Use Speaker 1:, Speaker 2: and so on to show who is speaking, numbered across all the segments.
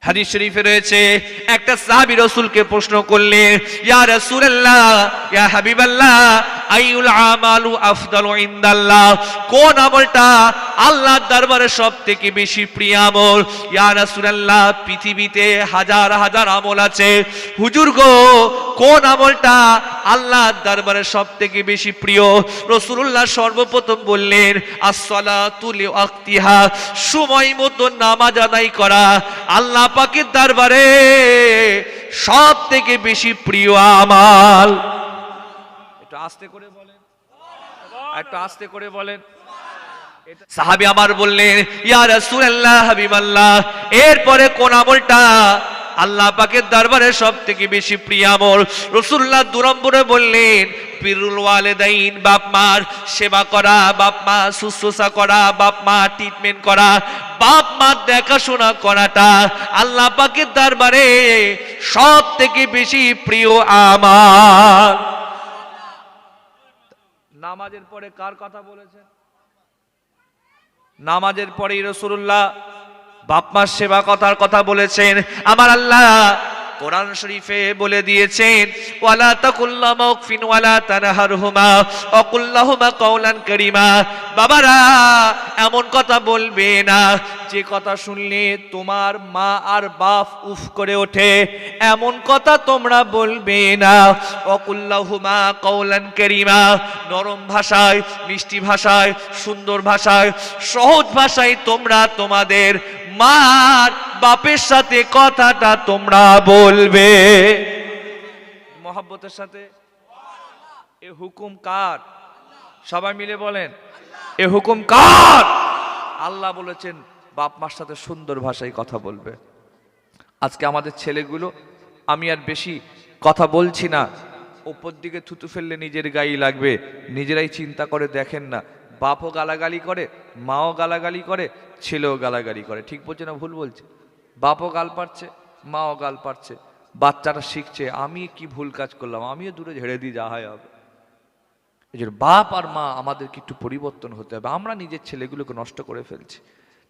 Speaker 1: হাদিস শরীফে রয়েছে একটা সাহাবী রাসূলকে প্রশ্ন করলেন, ইয়া রাসূলুল্লাহ, ইয়া হাবিবাল্লাহ, আইউল আমালু আফদালু ইনদাল্লাহ, কোন আমলটা আল্লাহর দরবারে সবথেকে বেশি প্রিয় আমল? ইয়া রাসূলুল্লাহ, পৃথিবীতে হাজার হাজার আমল আছে, হুজুর গো কোন আমলটা আল্লাহর দরবারে সবথেকে বেশি প্রিয়? রাসূলুল্লাহ সর্বপ্রথম বললেন, as-salatu li waqtiha, সময় মতো নামাজ আদায় করা আল্লাহ পাকের দরবারে সবথেকে বেশি প্রিয় আমল। একটু আস্তে করে বলেন, একটু আস্তে করে বলেন। সাহাবী আমার বললেন, ইয়া রাসূলুল্লাহ, হাবিবাল্লাহ, এরপরে কোন আমলটা আল্লাহ পাকের দরবারে সবথেকে বেশি প্রিয় আমল? রাসূলুল্লাহ 2 নম্বরে বললেন, বিরুল ওয়ালিদাইন, বাপ মার সেবা করা, বাপ মা শুশ্রূষা করা, বাপ মা ট্রিটমেন্ট করা, বাপ মা দেখাশোনা করাটা আল্লাহ পাকের দরবারে সবথেকে বেশি প্রিয় আমল। নামাজের পরে কার কথা বলেছেন? নামাজের পরেই রাসূলুল্লাহ বাপ মার সেবা কথার কথা বলেছেন। আমার আল্লাহ কোরআন শরীফে বলে দিয়েছেন, ওয়ালা তাকুল্লামা উকফিন ওয়ালা তানহারহুমা ওয়াকুল্লাহুমা কাওলান কারীমা। বাবারা এমন কথা বলবে না যে কথা শুনলে তোমার মা আর বাপ উফ করে ওঠে, এমন কথা তোমরা বলবে না। ওয়াকুল্লাহুমা কাওলান কারীমা, নরম ভাষায়, মিষ্টি ভাষায়, সুন্দর ভাষায়, সহজ ভাষায় তোমরা তোমাদের মার বাপের সাথে কথাটা তোমরা বলবে মহব্বতের সাথে। এ হুকুম কার? সবাই মিলে বলেন, এ হুকুম কার? আল্লাহ বলেছেন বাপ মার সাথে সুন্দর ভাষায় কথা বলবে। আজকে আমাদের ছেলেগুলো, আমি আর বেশি কথা বলছি না, উপর দিকে থুতু ফেললে নিজের গায়ে লাগবে, নিজেরাই চিন্তা করে দেখেন না, বাপও গালাগালি করে, মাও গালাগালি করে, ছেলেও গালাগালি করে। ঠিক বলছে না ভুল বলছে? বাপও গাল পাচ্ছে, মাও গাল পাচ্ছে, বাচ্চারা শিখছে আমি কি ভুল কাজ করলাম, আমিও দূরে ঝেড়ে দিই, যা হয় হবে। এই যে বাপ আর মা আমাদেরকে একটু পরিবর্তন হতে হবে। আমরা নিজের ছেলেগুলোকে নষ্ট করে ফেলছি।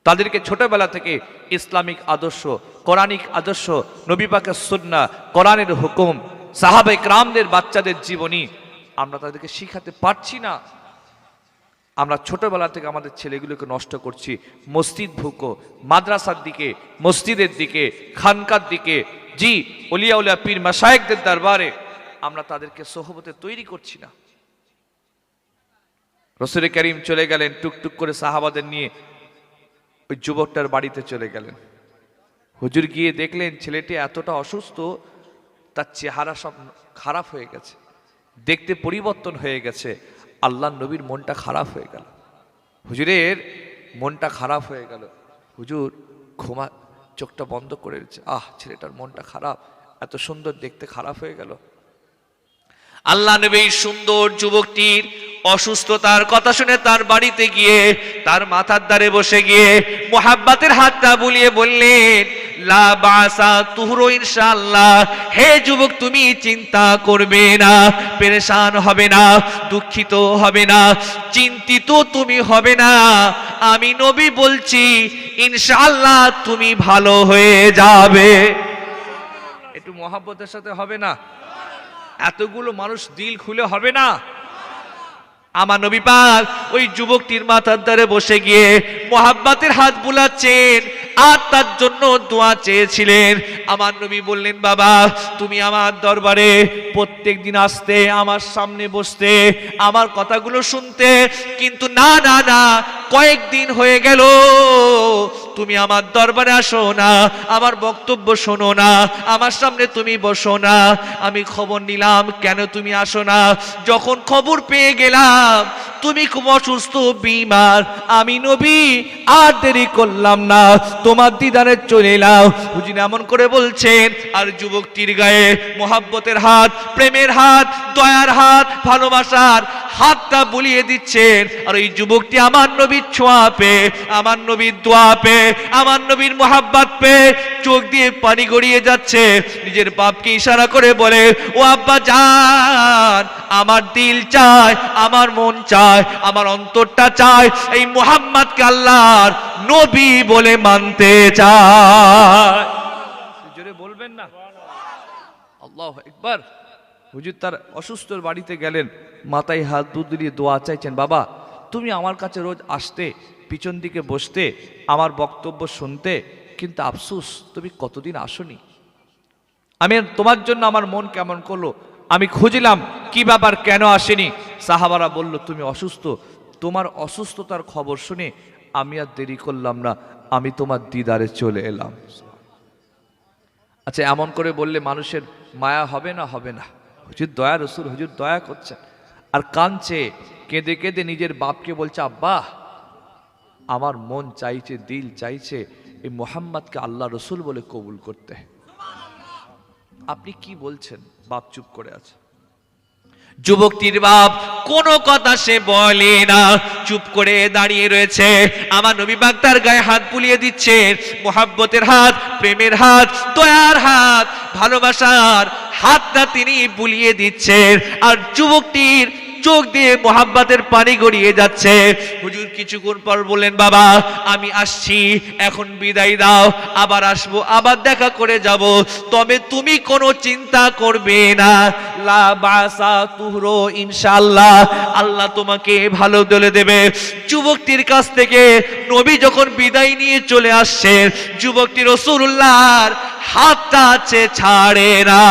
Speaker 1: তাদেরকে ছোটবেলা থেকে ইসলামিক আদর্শ, কোরআনিক আদর্শ, নবী পাকের সুন্নাহ, কোরআনের হুকুম, সাহাবায়ে কেরামদের বাচ্চাদের জীবনী আমরা তাদেরকে শিখাতে পারছি না। আমরা ছোটবেলা থেকে আমাদের ছেলেগুলোকে নষ্ট করছি মসজিদ ভুকো, মাদ্রাসার দিকে, মসজিদের দিকে, খানকার দিকে, জি ওলিয়া উলিয়া পীর মাশায়েখদের দরবারে আমরা তাদেরকে সোহবতে তৈরি করছি না। রাসূল করিম চলে গেলেন টুকটুক করে সাহাবাদের নিয়ে, ওই যুবকটার বাড়িতে চলে গেলেন। হুজুর গিয়ে দেখলেন ছেলেটি এতটা অসুস্থ, তার চেহারা সব খারাপ হয়ে গেছে, দেখতে পরিবর্তন হয়ে গেছে। আল্লাহ নবীর মনটা খারাপ হয়ে গেল, হুজুরের মনটা খারাপ হয়ে গেল। হুজুর চোখটা বন্ধ করে দিচ্ছে, ছেলেটার মনটা খারাপ, এত সুন্দর দেখতে খারাপ হয়ে গেল। আল্লাহ নবী সুন্দর যুবকটির অসুস্থতার কথা শুনে তার বাড়িতে গিয়ে তার মাথার দ্বারে বসে গিয়ে মুহাব্বতের হাতটা বুলিয়ে বললেন, লা বাসা তুহরো ইনশাআল্লাহ, হে যুবক তুমি চিন্তা করবে না, পেরেশান হবে না, দুঃখিত হবে না, চিন্তিত তুমি হবে না। আমি নবী বলছি ইনশাআল্লাহ তুমি ভালো হয়ে যাবে। একটু মুহাব্বতের সাথে হবে না? এতগুলো মানুষ দিল খুলে হবে না? আমার নবী পাক ওই যুবকটির মাথার দ্বারে বসে গিয়ে মুহাব্বতের হাত বুলাচ্ছেন আর তার জন্য দোয়া চেয়েছিলেন। আমার নবী বললেন, বাবা তুমি আমার দরবারে প্রত্যেক দিন আসতে, আমার সামনে বসতে, আমার কথাগুলো শুনতে, কিন্তু না না না, কয়েকদিন হয়ে গেল তুমি আমার দরবারে আসো না, আমার বক্তব্য শোনো না, আমার সামনে তুমি বসো না। আমি খবর নিলাম কেন তুমি আসো না। যখন খবর পেয়ে গেলাম তুমি খুব অসুস্থ, বিমার, আমি নবী আর দেরি করলাম না, তোমার দিদারে চলে এলাম। হুজুর এমন করে বলছেন আর যুবকটির গায়ে মোহাব্বতের হাত, প্রেমের হাত, দয়ার হাত, ভালোবাসার হাতটা বুলিয়ে দিচ্ছেন। আর ওই যুবকটি আমার নবীর ছোঁয়া পেয়ে, আমার নবীর দোয়া পেয়ে, আমার নবীর মোহাব্বত পেয়ে চোখ দিয়ে পানি গড়িয়ে যাচ্ছে। নিজের বাপকে ইশারা করে বলে, ও আব্বা জান, আমার দিল চায়, আমার মন চায়, আমার অন্তরটা চায় এই মুহাম্মদকে আল্লাহর নবী বলে মানতে চায়। বলবেন না? আল্লাহু আকবার। হুজুর তার অসুস্থর বাড়িতে গেলেন, মাথায় হাত দিয়ে দোয়া চাইছেন, বাবা তুমি আমার কাছে রোজ আসতে, পিছন দিকে বসতে, আমার বক্তব্য শুনতে, কিন্তু আফসোস তুমি কতদিন আসনি। আমি তোমার জন্য আমার মন কেমন করলো, আমি খুঁজলাম কি ব্যাপার, কেন আসেনি। সাহাবারা বলল তুমি অসুস্থ। তোমার অসুস্থতার খবর শুনে আমি আর দেরি করলাম না, আমি তোমার দিদারে চলে এলাম। আচ্ছা, এমন করে বললে মানুষের মায়া হবে না? হবে না। হুজুর দয়া, রসুল হুজুর দয়া করছেন আর কাঁদছে, কেঁদে কেঁদে নিজের বাপকে বলছে, আব্বা আমার মন চাইছে, দিল চাইছে এই মোহাম্মদকে আল্লাহ রসুল বলে কবুল করতে। আপনি কি বলছেন? বাপ চুপ করে আছে। যুবকটির বাপ কোনো কথা সে বলে না, চুপ করে দাঁড়িয়ে রয়েছে। আমার নবী পাক তার গায়ে হাত বুলিয়ে দিচ্ছে, মোহাব্বতের হাত, প্রেমের হাত, দয়ার হাত, ভালোবাসার হাতটা তিনি বুলিয়ে দিচ্ছেন। আর যুবকটির চোখ দিয়ে মোহাব্বতের পানি গড়িয়ে যাচ্ছে। হুজুর কিছুক্ষণ পর বললেন, বাবা আমি আসছি, এখন বিদায় দাও, আবার আসবো, আবার দেখা করে যাব, তবে তুমি কোনো চিন্তা করবে না, লা বাসা তুহরো, ইনশাআল্লাহ আল্লাহ তোমাকে ভালো দলে দেবে। যুবকটির কাছ থেকে নবী যখন বিদায় নিয়ে চলে আসছেন, যুবকটি রাসূলুল্লাহর হাতটা আছে ছাড়ে না।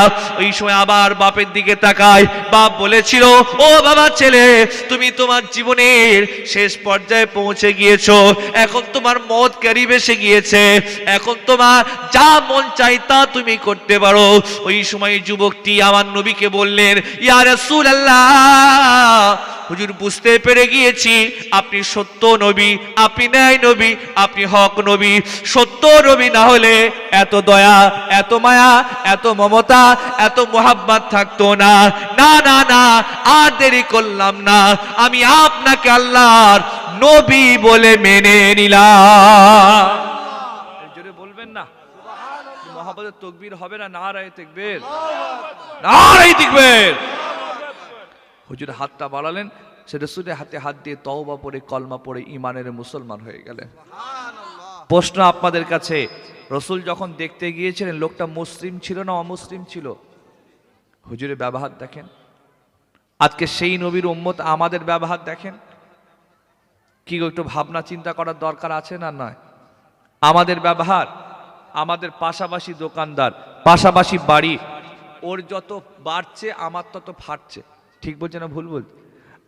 Speaker 1: ওই সময় আবার বাপের দিকে তাকায়, বাপ বলেছিল, ও বাবা ছেলে, তুমি তোমার জীবনের শেষ পর্যায়ে পৌঁছে গিয়েছো, এখন তোমার মত করিব এসে গিয়েছে, এখন তোমার যা মন চাই তা তুমি করতে পারো। ওই সময় যুবকটি আমার নবীকে বললেন, ইয়া রাসূলুল্লাহ, হুজুর বুঝতে পেরে গিয়েছি আপনি সত্য নবী, আপনি ন্যায় নবী, আপনি হক নবী। সত্য নবী না হলে এত দয়া, এত মায়া, এত মমতা, এত মোহাব্বত থাকতো না। না না না, আর দেরি করলাম না, আমি আপনাকে আল্লাহর নবী বলে মেনে নিলাম। জোরে বলবেন না? মোহাব্বতের তাকবীর হবে না? নারায়ে তাকবীর, নারায়ে তাকবীর। হুজুর হাতটা বাড়ালেন, সে রাসূলের হাতে হাত দিয়ে তওবা পড়ে, কলমা পড়ে ঈমানের মুসলমান হয়ে গেলেন। প্রশ্ন আপনাদের কাছে, রসুল যখন দেখতে গিয়েছিলেন লোকটা মুসলিম ছিল না অমুসলিম ছিল? হুজুরের ব্যবহার দেখেন। আজকে সেই নবীর উম্মত আমাদের ব্যবহার দেখেন। কি একটু ভাবনা চিন্তা করার দরকার আছে না? নয়? আমাদের ব্যবহার, আমাদের পাশাপাশি দোকানদার, পাশাপাশি বাড়ি, ওর যত বাড়ছে আমার তত ফাটছে। ঠিক বলছে না ভুল বলছে?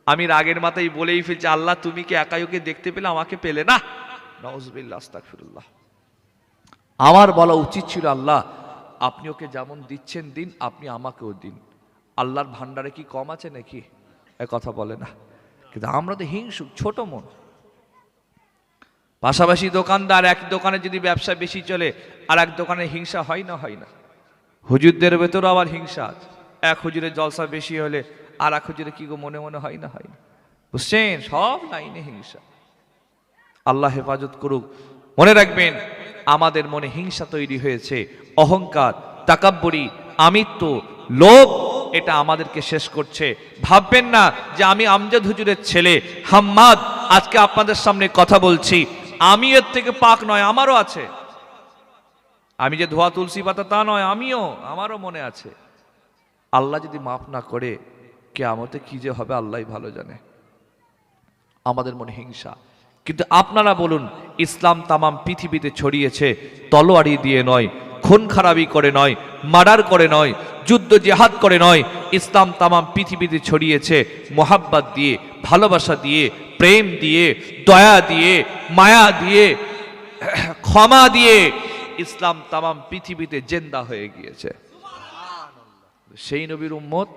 Speaker 1: আমি রাগের মাথায় বলেই ফেলছি, আল্লাহ তুমি কি একাই ওকে দেখতে পেলে, আমাকে পেলে না? নাউযুবিল্লাহ, আস্তাগফিরুল্লাহ। আমার বলা উচিত ছিল, আল্লাহ আপনি ওকে যেমন দিচ্ছেন দিন, আপনি আমাকেও দিন। আল্লাহর ভান্ডারে কি কম আছে নাকি? এ কথা বলে না। কিন্তু আমরা তো হিংসুক, ছোট মন। পাশাপাশি দোকানদার, এক দোকানে যদি ব্যবসা বেশি চলে আর এক দোকানে হিংসা হয় না? হয় না? হুজুরদের ভেতরও আবার হিংসা আছে। এক হুজুরের জলসা বেশি হলে আর এক হুজুরে কি গো মনে মনে হয় না? হয় না? বুঝছেন? সব লাইনে হিংসা। আল্লাহ হেফাজত করুক। মনে রাখবেন, আমাদের মনে হিংসা তৈরি হয়েছে, অহংকার, তাকাব্বুরি, আমিত্ব, লোভ, এটা আমাদেরকে শেষ করছে। ভাববেন না যে আমি আমজাদ হুজুরের ছেলে হাম্মাদ, আজকে আপনাদের সামনে কথা বলছি, আমি এর থেকে পাক নয়, আমারও আছে। আমি যে ধোয়া তুলসী পাতা তা নয়, আমারও মনে আছে। আল্লাহ যদি মাফ না করে, কিয়ামতে কি যে হবে আল্লাহই ভালো জানে। আমাদের মনে হিংসা। কিন্তু আপনারা বলুন, ইসলাম তামাম পৃথিবীতে ছড়িয়েছে তলোয়ারি দিয়ে নয়, খুন খারাপি করে নয়, মার্ডার করে নয়, যুদ্ধ জিহাদ করে নয়। ইসলাম তামাম পৃথিবীতে ছড়িয়েছে মোহাব্বত দিয়ে, ভালোবাসা দিয়ে, প্রেম দিয়ে, দয়া দিয়ে, মায়া দিয়ে, ক্ষমা দিয়ে। ইসলাম তামাম পৃথিবীতে জিন্দা হয়ে গিয়েছে। সেই নবীর উম্মত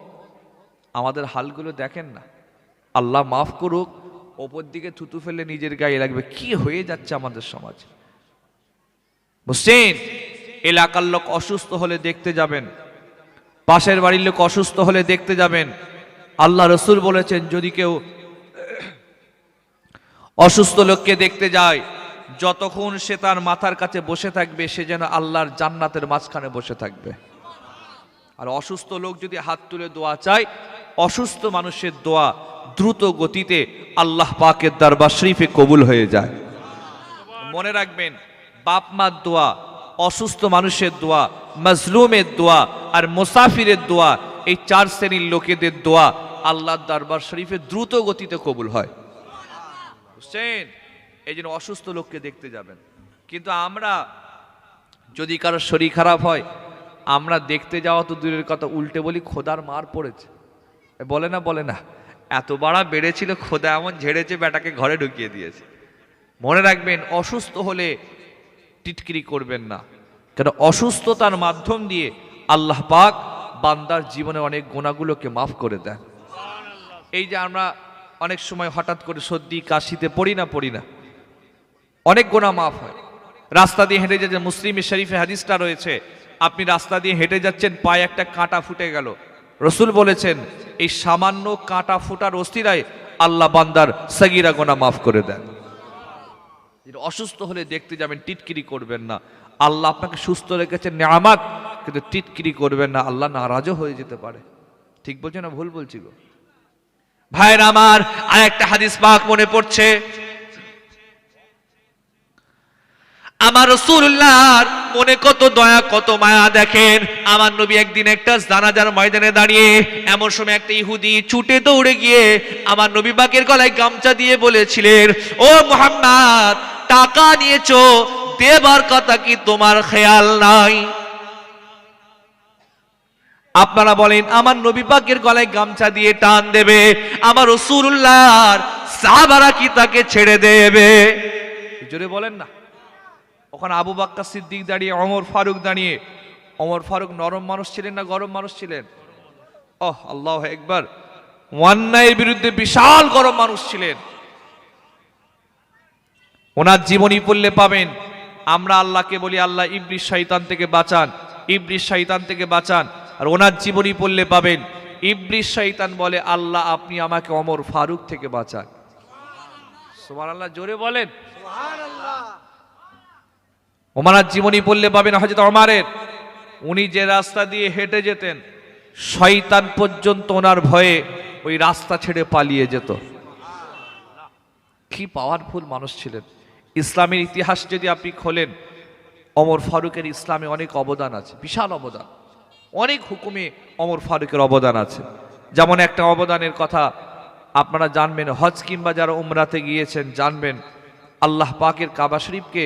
Speaker 1: আমাদের হালগুলো দেখেন না। আল্লাহ মাফ করুক, ওপর দিকে থুতু ফেলে নিজের গায়ে লাগবে। কি হয়ে যাচ্ছে আমাদের সমাজ? বুঝছেন? এলাকার লোক অসুস্থ হলে দেখতে যাবেন, পাশের বাড়ির লোক অসুস্থ হলে দেখতে যাবেন। আল্লাহ রসুল বলেছেন, যদি কেউ অসুস্থ লোককে দেখতে যায়, যতক্ষণ সে তার মাথার কাছে বসে থাকবে, সে যেন আল্লাহর জান্নাতের মাঝখানে বসে থাকবে। আর অসুস্থ লোক যদি হাত তুলে দোয়া চায়, অসুস্থ মানুষের দোয়া দ্রুত গতিতে আল্লাহ পাকের দরবার শরীফে কবুল হয়ে যায়। মনে রাখবেন, বাপ মার দোয়া অসুস্থ মানুষের দোয়া, মাজলুমের দোয়া আর মুসাফিরের দোয়া, এই 4 শ্রেণীর লোকেদের দোয়া আল্লাহর দরবার শরীফে দ্রুত গতিতে কবুল হয়। বুঝছেন? এই জন্য অসুস্থ লোককে দেখতে যাবেন। কিন্তু আমরা যদি কারো শরীর খারাপ হয়, আমরা দেখতে যাওয়া তো দূরের কথা, উল্টে বলি খোদার মার পড়েছে। বলে না এত বাড়া বেড়েছিল, খোদা এমন ঝেড়েছে বেটাকে ঘরে ঢুকিয়ে দিয়েছে। মনে রাখবেন, অসুস্থ হলে টিটকিরি করবেন না, কারণ অসুস্থতার মাধ্যম দিয়ে আল্লাহ পাক বান্দার জীবনে অনেক গুনাহগুলোকে মাফ করে দেন। এই যে আমরা অনেক সময় হঠাৎ করে সর্দি কাশিতে পড়ি না, অনেক গুনাহ মাফ হয়। রাস্তা দিয়ে হেঁটে যাচ্ছেন, মুসলিম শরীফে হাদিসটা রয়েছে, আপনি রাস্তা দিয়ে হেঁটে যাচ্ছেন, পায়ে একটা কাঁটা ফুটে গেল, রসুল বলেছেন এই সামান্য কাঁটা ফুটার অস্থিরায় আল্লাহ বান্দার সগীরা গুনাহ মাফ করে দেন। অসুস্থ হলে দেখতে যাবেন, টিটকিরি করবেন না। আল্লাহ আপনাকে সুস্থ রেখেছেন নিয়ামত, কিন্তু টিটকিরি করবেন না, আল্লাহ নারাজও হয়ে যেতে পারে। ঠিক বলছি না ভুল বলছি গো ভাইরা আমার? আর একটা হাদিস পাক মনে পড়ছে, আমার রাসূলুল্লাহর মনে কত দয়া কত মায়া। দেখেন, আমার নবী একদিন একটা জানাজার ময়দানে দাঁড়িয়ে, এমন সময় একটা ইহুদি ছুটে দৌড়ে গিয়ে আমার নবী পাকের গলায় গামছা দিয়ে বলেছিলেন, ও মুহাম্মদ, টাকা নিয়েছো, দেবার কথা কি তোমার খেয়াল নাই? আপনারা বলেন, আমার নবী পাকের গলায় গামছা দিয়ে টান দেবে আমার রাসূলুল্লাহর সাহাবারা কি তাকে ছেড়ে দেবে? জোরে বলেন না। ওখানে আবু বকর সিদ্দিক দাঁড়িয়ে, ওমর ফারুক দাঁড়িয়ে। ওমর ফারুক নরম মানুষ ছিলেন না গরম মানুষ ছিলেন? ওহ আল্লাহু আকবার, অন্যায়ের বিরুদ্ধে বিশাল গরম মানুষ ছিলেন। ওনার জীবনী পড়লে পাবেন, আমরা আল্লাহকে বলি আল্লাহ ইবলিস শয়তান থেকে বাঁচান, ইবলিস শয়তান থেকে বাঁচান। আর ওনার জীবনী পড়লে পাবেন, ইবলিস শয়তান বলে আল্লাহ আপনি আমাকে ওমর ফারুক থেকে বাঁচান। সুবহানাল্লাহ, জোরে বলেন সুবহানাল্লাহ। ওমরের জীবনী পড়লে পাবেন হযরত ওমরের, উনি যে রাস্তা দিয়ে হেঁটে যেতেন, শয়তান পর্যন্ত ওনার ভয়ে ওই রাস্তা ছেড়ে পালিয়ে যেত। কি পাওয়ারফুল মানুষ ছিলেন। ইসলামের ইতিহাস যদি আপনি খোলেন, ওমর ফারুকের ইসলামে অনেক অবদান আছে, বিশাল অবদান। অনেক হুকুমে ওমর ফারুকের অবদান আছে। যেমন একটা অবদানের কথা আপনারা জানবেন, হজ কিংবা যারা উমরাতে গিয়েছেন জানবেন, আল্লাহ পাকের কাবা শরীফকে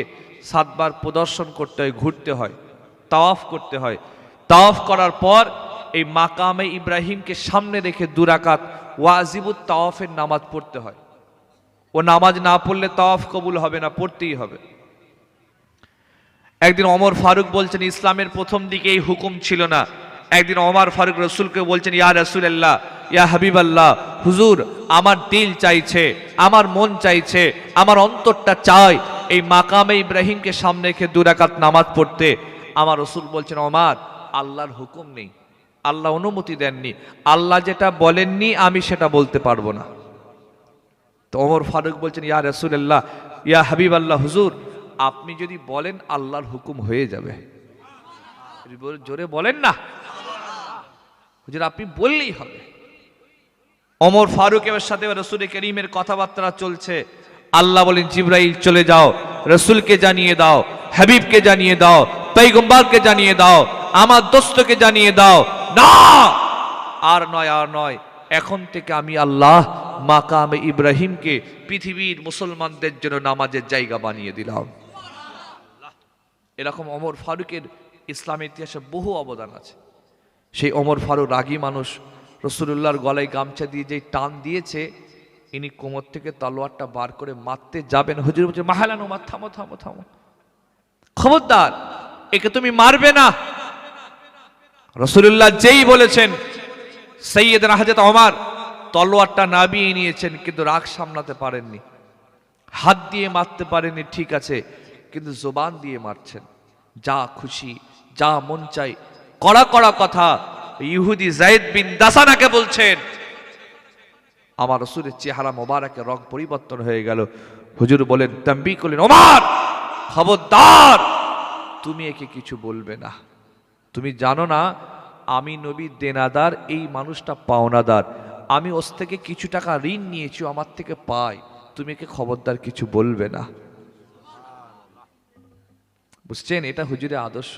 Speaker 1: 7 বার প্রদর্শন করতে হয়, ঘুরতে হয়, তাওয়াফ করতে হয়। তাওয়াফ করার পর এই মাকামে ইব্রাহিমকে সামনে রেখে 2 রাকাত ওয়াজিবুত তাওয়াফের নামাজ পড়তে হয়। ও নামাজ না পড়লে তাওয়াফ কবুল হবে না, পড়তেই হবে। একদিন ওমর ফারুক বলছেন, ইসলামের প্রথম দিকে এই হুকুম ছিল না। একদিন ওমর ফারুক রসুলকে বলছেন, ইয়া রাসূলুল্লাহ, ইয়া হাবিবাল্লাহ, হুজুর আমার দিল চাইছে, আমার মন চাইছে, আমার অন্তরটা চায় এই মাকামে ইব্রাহিমকে সামনে রেখে 2 রাকাত নামাজ পড়তে। আমার রসুল বলছেন, ওমর আল্লাহর হুকুম নেই, আল্লাহ অনুমতি দেননি, আল্লাহ যেটা বলেননি আমি সেটা বলতে পারবো না। তো ওমর ফারুক বলছেন, ইয়া রাসূলুল্লাহ, ইয়া হাবিবাল্লাহ, হুজুর আপনি যদি বলেন আল্লাহর হুকুম হয়ে যাবে। জোরে বলেন না হুজুর, আপনি বললেই হবে। ওমর ফারুকের সাথে রাসূল করিমের কথাবার্তা চলছে। আল্লাহ বলেন, জিবরাইল চলে যাও, রাসূলকে জানিয়ে দাও, হাবিবকে জানিয়ে দাও, পয়গম্বরকে জানিয়ে দাও, আমার দোস্তকে জানিয়ে দাও, না আর নয়, এখন থেকে আমি আল্লাহ মাকামে ইব্রাহিমকে পৃথিবীর মুসলমানদের জন্য নামাজের জায়গা বানিয়ে দিলাম। এরকম ওমর ফারুকের ইসলামের ইতিহাসে বহু অবদান আছে। সেই ওমর ফারুক রাগী মানুষ, রাসূলুল্লাহর গলায় গামছা দিয়ে যেই টান দিয়েছে, ইনি কোমর থেকে তলোয়ারটা বার করে মারতে যাবেন, হুজুর বলছে, মাহালান ওমর, থামো থামো থামো, খবরদার একে তুমি মারবে না। রাসূলুল্লাহ যেই বলেছেন, সাইয়েদনা হযরত ওমর তলোয়ারটা নামিয়ে নিয়েছেন, কিন্তু রাগ সামলাতে পারেননি। হাত দিয়ে মারতে পারেননি ঠিক আছে, কিন্তু জবান দিয়ে মারছেন, যা খুশি যা মন চাই কড়া কড়া কথা। ইহুদি যায়েদ বিন দাসানাকে বলছেন, আমার রাসূলের চেহারা মোবারকের রং পরিবর্তন হয়ে গেল। হুজুর বলেন, তানবীহ করলেন, ওমর খবরদার, তুমি একে কিছু বলবে না। তুমি জানো না আমি নবী দেনাদার, এই মানুষটা পাওনাদার, আমি ওর থেকে কিছু টাকা ঋণ নিয়েছি, আমার থেকে পাই, তুমি একে খবরদার কিছু বলবে না। বুঝছেন? এটা হুজুরের আদর্শ।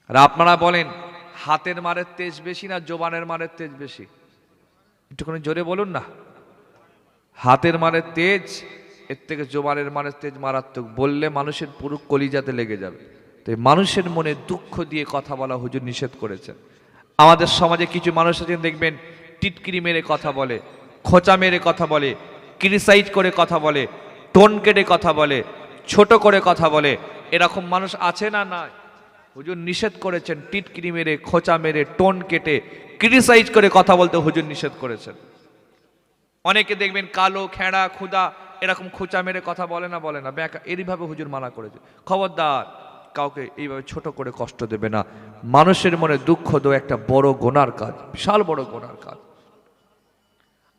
Speaker 1: আর আপনারা বলেন হাতের মারের তেজ বেশি না জোবানের মারের তেজ বেশি? একটুখানি জোরে বলুন না। হাতের মারের তেজ এর থেকে জোবানের মারের তেজ মারাত্মক, বললে মানুষের পুরো কলিজাতে লেগে যাবে। তো মানুষের মনে দুঃখ দিয়ে কথা বলা হুজুর নিষেধ করেছেন। আমাদের সমাজে কিছু মানুষ আছেন দেখবেন টিটকিরি মেরে কথা বলে, খোঁচা মেরে কথা বলে, ক্রিটিসাইজ করে কথা বলে, টোন কেটে কথা বলে, ছোট করে কথা বলে। এরকম মানুষ আছে না? না, হুজুর নিষেধ করেছেন টিটকিরি মেরে, খোঁচা মেরে, টোন কেটে, ক্রিটিসাইজ করে কথা বলতে হুজুর নিষেধ করেছেন। অনেকে দেখবেন কালো, খেড়া, খুদা এরকম খোঁচা মেরে কথা বলে না, বলে না ব্যাকা, এইভাবে হুজুর মানা করেছে। খবরদার কাউকে এইভাবে ছোট করে কষ্ট দেবে না। মানুষের মনে দুঃখ দো একটা বড় গুনার কাজ, বিশাল বড় গুনার কাজ।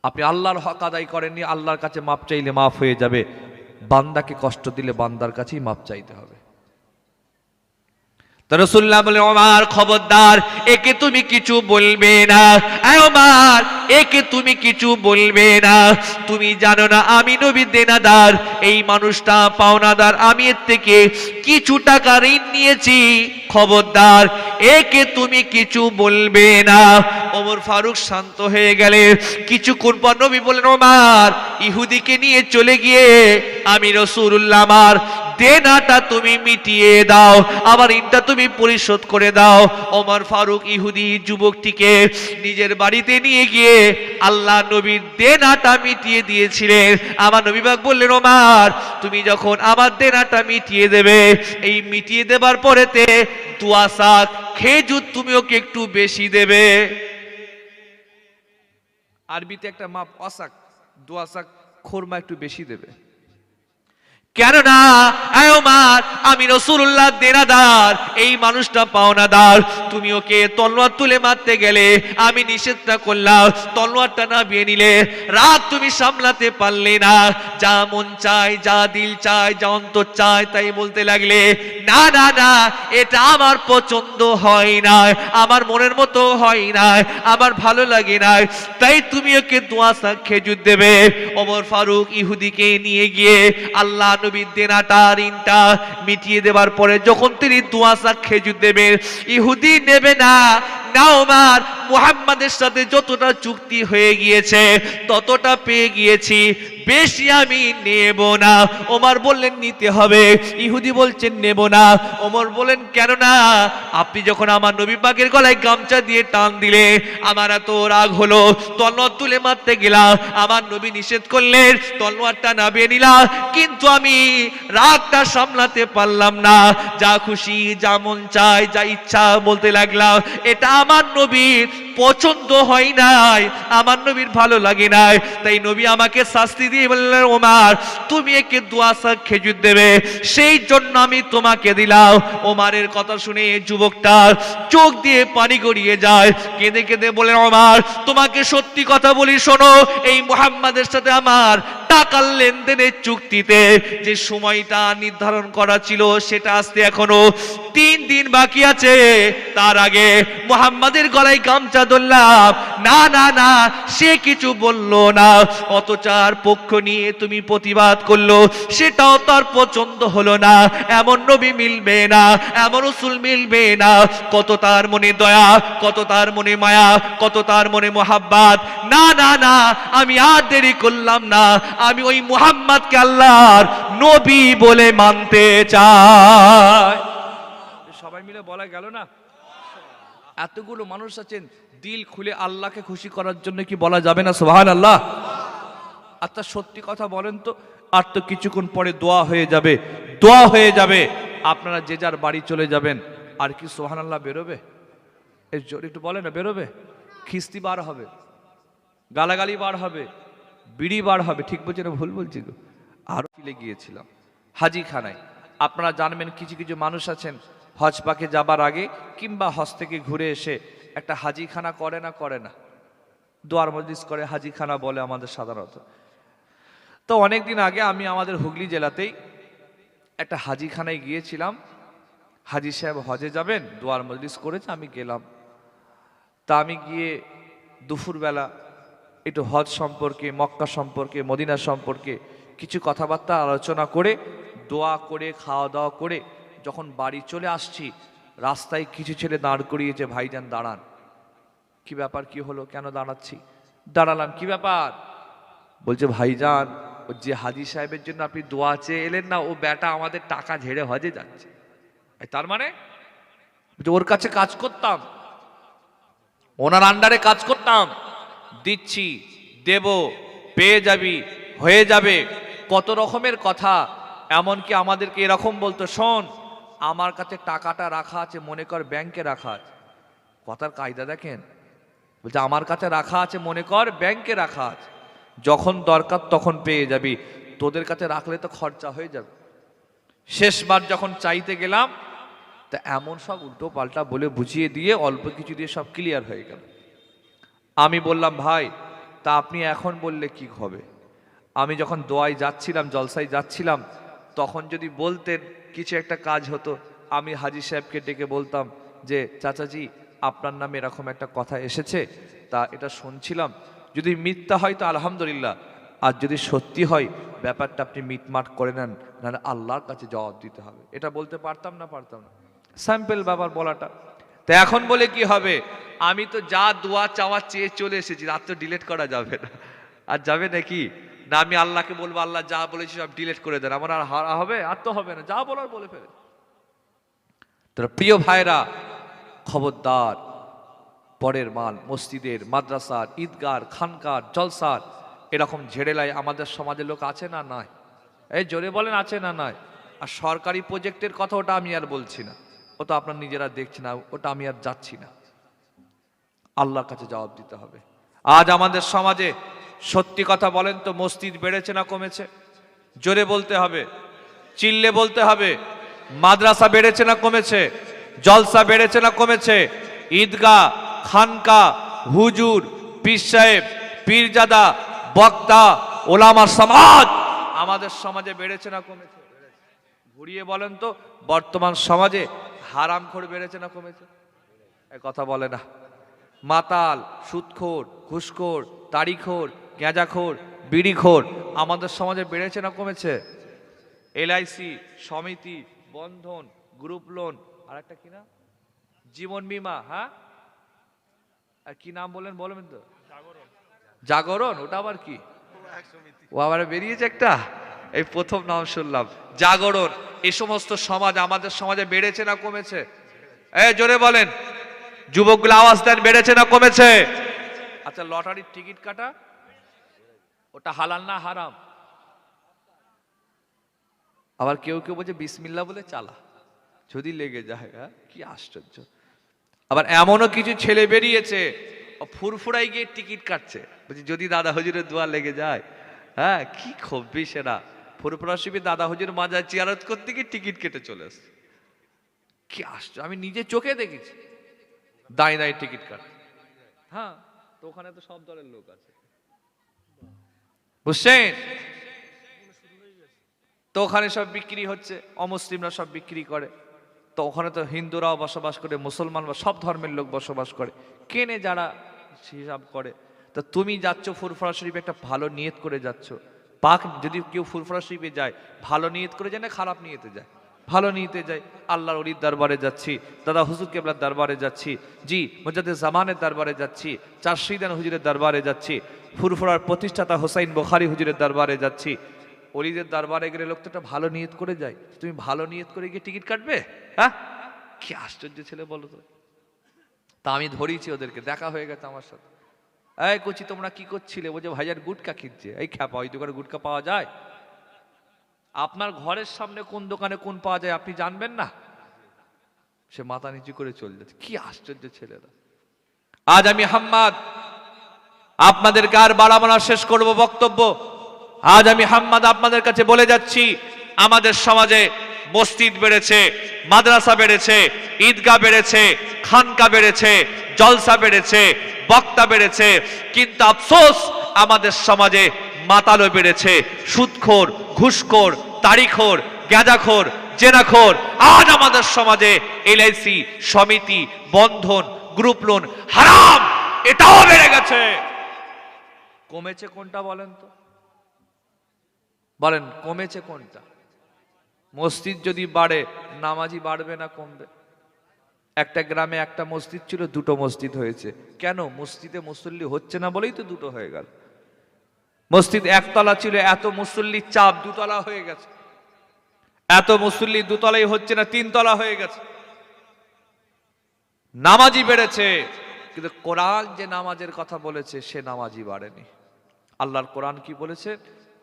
Speaker 1: আপনি আল্লাহর হক আদায় করেননি, আল্লাহর কাছে মাপ চাইলে মাফ হয়ে যাবে। বান্দাকে কষ্ট দিলে বান্দার কাছেই মাপ চাইতে হবে। তো রাসূলুল্লাহ বলে, ওমর খবরদার, একে তুমি কিছু বলবে না। ওমর, একে তুমি কিছু বলবে না। তুমি জানো না আমি নবী দেনাদার, এই মানুষটা পাওনাদার, আমি এর থেকে কিছু টাকা ঋণ নিয়েছি। খবরদার, একে তুমি কিছু বলবে না। ওমর ফারুক শান্ত হয়ে গেলেন। কিছুক্ষণ পর নবী বলেন, ওমর, ইহুদিকে নিয়ে চলে গিয়ে আমি রাসূলুল্লাহ আমার দেনাটা তুমি মিটিয়ে দাও, আমার ঋণটা তুমি পরিশোধ করে দাও। ওমর ফারুক ইহুদি যুবকটিকে নিজের বাড়িতে নিয়ে গিয়ে আল্লাহ নবীর দেনাটা মিটিয়ে দিয়েছিলেন। আমার নবী পাক বললেন, ওমর, তুমি যখন আমার দেনাটা মিটিয়ে দেবে, এই মিটিয়ে দেবার পরেতে দুয়া শাক খেজুর তুমি ওকে একটু বেশি দেবে। আরবিতে একটা মাপ অসাক, দুয়া শাক খোরমা একটু বেশি দেবে। কেননা ওমর, আমি রাসূলুল্লাহ দেনাদার, এই মানুষটা পাওনাদার। তুমি ওকে তলোয়ার তুলে মারতে গেলে আমি নিষেধটা করলাম, তলোয়ারটা না বিয়ে নিলে রাত তুমি সামলাতে পারলে না। যা মন চায়, যা দিল চায়, যা অন্তর চায় তাই বলতে লাগলে। না না না, এটা আমার পছন্দ হয় না, আমার মনের মতো হয় না, আমার ভালো লাগে না, তাই তুমি ওকে দোয়া শাক খেজুর দেবে। ওমর ফারুক ইহুদিকে নিয়ে গিয়ে আল্লাহ নবীর দেনাটা, ঋণটা মিটিয়ে দেবার পরে যখন তিনি দোয়া শাক খেজুর দেবেন, ইহুদি নেবে না। না ওমর, মুহাম্মাদের সাথে যতটা চুক্তি হয়ে গিয়েছে ততটা পেয়ে গিয়েছি, বেশি আমি নেব না। ওমর বললেন নিতে হবে, ইহুদি বলছেন নেব না। ওমর বলেন কেন না? আপনি যখন আমার নবী পাকের গলায় গামছা দিয়ে টান দিলে আমার এত রাগ হলো, তলোয়ার তুলে মারতে গেলাম, আমার নবী নিষেধ করলেন, তলোয়ারটা নামিয়ে নিলাম, কিন্তু আমি রাগটা সামলাতে পারলাম না, যা খুশি, যা মন চায়, যা ইচ্ছা বলতে লাগলাম। এটা আমার নবীর পছন্দ হয় নাই, আমার নবীর ভালো লাগে নাই, তাই নবী আমাকে শাস্তি দিয়ে বললেন, ওমর, তুমি একে দোয়া শাক খেজুর দেবে, সেই জন্য আমি তোমাকে দিলাম। ওমরের কথা শুনে যুবকটার চোখ দিয়ে পানি গড়িয়ে যায়, কেঁদে কেঁদে বলেন, ওমর, তোমাকে সত্যি কথা বলি, শোনো, এই মুহাম্মাদের সাথে আমার টাকার লেনদেনের চুক্তিতে যে সময়টা নির্ধারণ করা ছিল সেটা আসতে এখনো 3 দিন বাকি আছে। তার আগে মুহাম্মাদের গলায় গামছা ধরলাম। না না না, সে কিছু বলল না, অতচার পক্ষ নিয়ে তুমি প্রতিবাদ করলো, সেটাও তার পছন্দ হলো না। এমন নবী মিলবে না, এমন রাসূল মিলবে না। কত তার মনে দয়া, কত তার মনে মায়া, কত তার মনে মোহাব্বত। না না না, আমি আর দেরি করলাম না, আমি ওই মুহাম্মদকে আল্লাহর নবী বলে মানতে চাই। সবাই মিলে বলা গেল না? এতগুলো মানুষ আছেন, দিল খুলে আল্লাহকে খুশি করার জন্য কি বলা যাবে না সুবহানাল্লাহ? আচ্ছা সত্যি কথা বলেন তো, আর তো কিছুক্ষণ পরে দোয়া হয়ে যাবে, দোয়া হয়ে যাবে, আপনারা যে যার বাড়ি চলে যাবেন, আর কি সুবহানাল্লাহ বেরোবে? এই জোরে একটু বলেন না, বেরোবে? খিস্তি বার হবে, গালাগালি বার হবে, বিড়ি বার হবে, ঠিক বলছি না ভুল বলছি গো? আরো ফিলে গিয়েছিলাম হাজিখানায়। আপনারা জানবেন কিছু কিছু মানুষ আছেন হজ পাকে যাবার আগে কিংবা হজ থেকে ঘুরে এসে একটা হাজিখানা করে না, করে না, দোয়ার মজলিস করে, হাজিখানা বলে আমাদের সাধারণত। তো অনেকদিন আগে আমি আমাদের হুগলি জেলাতেই একটা হাজিখানায় গিয়েছিলাম। হাজি সাহেব হজে যাবেন, দোয়ার মজলিস করেছে, আমি গেলাম। তা আমি গিয়ে দুপুরবেলা একটু হজ সম্পর্কে, মক্কা সম্পর্কে, মদিনা সম্পর্কে কিছু কথাবার্তা আলোচনা করে দোয়া করে খাওয়া দাওয়া করে যখন বাড়ি চলে আসছি, রাস্তায় কিছু ছেলে দাঁড় করিয়েছে, ভাইজান দাঁড়ান। কি ব্যাপার, কি হলো, কেন দাঁড়াচ্ছি? দাঁড়ালাম, কি ব্যাপার? বলছে ভাইজান, ও যে হাজি সাহেবের জন্য আপনি দোয়া চেয়ে এলেন না, ও বেটা আমাদের টাকা ঝেড়ে হজে যাচ্ছে। তার মানে ওর কাছে কাজ করতাম, ওনার আন্ডারে কাজ করতাম, দিচ্ছি, দেব, পেয়ে যাবি, হয়ে যাবে, কত রকমের কথা। এমনকি আমাদেরকে এরকম বলতো, শোন আমার কাছে টাকাটা রাখা আছে, মনে কর ব্যাংকে রাখা আছে। কথার কায়দা দেখেন, বলছে আমার কাছে রাখা আছে, মনে কর ব্যাংকে রাখা আছে, যখন দরকার তখন পেয়ে যাবি, তোদের কাছে রাখলে তো খরচা হয়ে যাবে। শেষবার যখন চাইতে গেলাম, তা এমন সব উল্টো পাল্টা বলে বুঝিয়ে দিয়ে অল্প কিছু দিয়ে সব ক্লিয়ার হয়ে গেল। আমি বললাম ভাই, তা আপনি এখন বললে কি হবে? আমি যখন দোয়ায় যাচ্ছিলাম, জলসায় যাচ্ছিলাম, তখন যদি বলতেন কিছু একটা কাজ হতো, আমি হাজি সাহেবকে ডেকে বলতাম যে চাচাজি আপনার নামে এরকম একটা কথা এসেছে, তা এটা শুনছিলাম, যদি মিথ্যা হয় তো আলহামদুলিল্লাহ, আর যদি সত্যি হয় ব্যাপারটা আপনি মিটমাট করে নেন, নাহলে আল্লাহর কাছে জবাব দিতে হবে। এটা বলতে পারতাম না? পারতাম না। স্যাম্পল বাবার বলাটা। তো এখন বলে কি হবে? আমি তো যা দোয়া চাওয়া চেয়ে চলে এসেছি, আর তো ডিলিট করা যাবে না। আর যাবে নাকি? না আমি আল্লাহকে বলবো আল্লাহ যা বলেছি সব ডিলিট করে দেন, আমার আর হারা হবে? আর তো হবে না, যা বলার বলে ফেলে। তোরা প্রিয় ভাইরা, খবরদার, পরের মাল মসজিদের, মাদ্রাসার, ঈদগার, খানকার, জলসার এরকম ঝেড়েলাই আমাদের সমাজের লোক আছে না নাই? এই জোরে বলেন, আছে না নাই? আর সরকারি প্রজেক্টের কথা, ওটা আমি আর বলছি না, ওটা আপনার নিজেরা দেখছি না, ওটা আমি আর যাচ্ছি না। আল্লাহর কাছে জবাব দিতে হবে। আজ আমাদের সমাজে সত্যি কথা বলেন তো, মসজিদ বেড়েছে না কমেছে? জোরে বলতে হবে, চিল্লে বলতে হবে। মাদ্রাসা বেড়েছে না কমেছে? জলসা বেড়েছে না কমেছে? ঈদগাহ, খানকা, হুজুর, পীর সাহেব, পীরজাদা, বক্তা, ওলামা সমাজ আমাদের সমাজে বেড়েছে না কমেছে? ঘুরিয়ে বলেন তো, বর্তমান সমাজে হারামখোর বেড়েছে না কমেছে? এ কথা বলে না। মাতাল, সুদখোর, ঘুষখোর, তাড়িখোর, গাঁজাখোর, বিড়িখোর আমাদের সমাজে বেড়েছে না কমেছে? এলআইসি, সমিতি, বন্ধন, গ্রুপ লোন, আর একটা কি না, জীবন বীমা, হ্যাঁ আর কি নাম বলেন, বলেন তো? জাগরণ। ওটা আবার কি? ও আবার বেরিয়েছে একটা, এই প্রথম নাম শুনলাম, জাগরণ। এই সমস্ত সমাজ আমাদের সমাজে বেড়েছে না কমেছে? জোরে বলেন, যুবকগুলো আওয়াজ দেন, বেড়েছে না কমেছে? আচ্ছা, লটারির টিকিট কাটা, ওটা হালাল না হারাম? আবার কেউ কেউ বলছে বিসমিল্লাহ বলে চালা, যদি লেগে যায়। কি আশ্চর্য! আবার এমনও কিছু ছেলে বেরিয়েছে, ফুরফুরাই গিয়ে টিকিট কাটছে, বলছি যদি দাদা হুজুরের দোয়া লেগে যায়। হ্যাঁ, কি খব্বি সেরা! ফুরফুরা শিবির দাদা হুজুর মাজার জিয়ারত করতে গিয়ে টিকিট কেটে চলে আসছে। কি আশ্চর্য! আমি নিজে চোখে দেখেছি দাঁড়িয়ে দাঁড়িয়ে টিকিট কাট। হ্যাঁ, তো ওখানে তো সব দলের লোক আছে, বুঝছেন তো? ওখানে সব বিক্রি হচ্ছে, অমুসলিমরা সব বিক্রি করে, তো ওখানে তো হিন্দুরাও বসবাস করে, মুসলমান বা সব ধর্মের লোক বসবাস করে, কেনে যারা হিসাব করে। তা তুমি যাচ্ছ ফুরফুরা শরীফে, একটা ভালো নিয়ত করে যাচ্ছ। পাক যদি কেউ ফুরফুরা শরীফে যায়, ভালো নিয়ত করে যায় না খারাপ নিয়তে যায়? ভালো নিয়তে যায়। আল্লাহর ওলির দরবারে যাচ্ছি, দাদা হুজুর কেবলার দরবারে যাচ্ছি, জি মুজাদ্দিদ জামানের দরবারে যাচ্ছি, চারশিদান হুজুরের দরবারে যাচ্ছি, ফুরফুরার প্রতিষ্ঠাতা হোসাইন বুখারী হুজুরের দরবারে যাচ্ছি। ওলিদের দরবারে গেলে লোক তো একটা ভালো নিয়ত করে যায়, তুমি ভালো নিয়ত করে গিয়ে টিকিট কাটবে? হ্যাঁ, কি আশ্চর্য ছেলে বলো তো! তা আমি ধরিয়েছি ওদেরকে, দেখা হয়ে গেছে আমার সাথে। এই কচি তোমরা কি করছিলে? বলছে ভাইজান গুটকা কিনছে। এই খ্যাপা, ওই দোকানে গুটকা পাওয়া যায়? আপনার ঘরের সামনে কোন দোকানে কোন পাওয়া যায় আপনি জানবেন না? সে মাথা নিচু করে চলে যাচ্ছে। কি আশ্চর্য ছেলেরা! আজ আমি হাম্মাদ আপনাদেরকে আর বাড়াবো না, শেষ করব বক্তব্য। আজ আমি হাম্মাদ আপনাদের কাছে বলে যাচ্ছি, আমাদের সমাজে মসজিদ বেড়েছে, মাদ্রাসা বেড়েছে, ঈদগাহ বেড়েছে, খানকা বেড়েছে, জলসা বেড়েছে, বক্তা বেড়েছে, কিন্তু আফসোস আমাদের সমাজে মাতালও বেড়েছে, সুদখোর, ঘুষখোর, তাড়িখোর, গাঁজাখোর, জেনাখোর। আজ আমাদের সমাজে এলআইসি, সমিতি, বন্ধন, গ্রুপ লোন, হারাম, এটাও বেড়ে গেছে। কমেছে কোনটা বলেন তো? বলেন, কমেছে কোনটা? মসজিদ যদি বাড়ে নামাজি বাড়বে না কমবে? একটা গ্রামে একটা মসজিদ ছিল, দুটো মসজিদ হয়েছে। কেন? মসজিদে মুসল্লি হচ্ছে না বলেই তো দুটো হয়ে গেল। মসজিদ একতলা ছিল, এত মুসল্লির চাপ দুতলা হয়ে গেছে। এত মুসল্লি দুতলাই হচ্ছে না, তিনতলা হয়ে গেছে। নামাজি বেড়েছে, কিন্তু কোরআন যে নামাজের কথা বলেছে সে নামাজি বাড়েনি। আল্লাহর কোরআন কি বলেছে?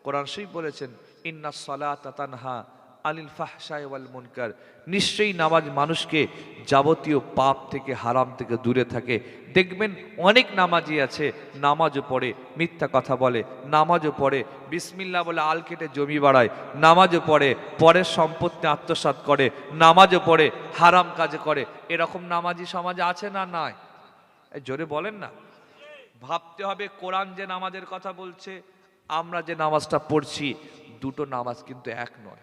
Speaker 1: কোরআন শরীফ বলেছেন, ইন্নাস সালাতা তানহা আনিল ফাহশাই ওয়াল মুনকার, নিশ্চয়ই নামাজ মানুষকে যাবতীয় পাপ থেকে, হারাম থেকে দূরে থাকে। দেখবেন অনেক নামাজি আছে, নামাজও পড়ে, মিথ্যা কথা বলে, নামাজও পড়ে, বিসমিল্লাহ বলে আল কেটে জমি বাড়ায়, নামাজও পড়ে, পরের সম্পত্তি আত্মসাৎ করে, নামাজও পড়ে, হারাম কাজ করে। এরকম নামাজি সমাজে আছে না নাই? জোরে বলেন না। ভাবতে হবে, কোরআন যে নামাজের কথা বলছে, আমরা যে নামাজটা পড়ছি, দুটো নামাজ কিন্তু এক নয়।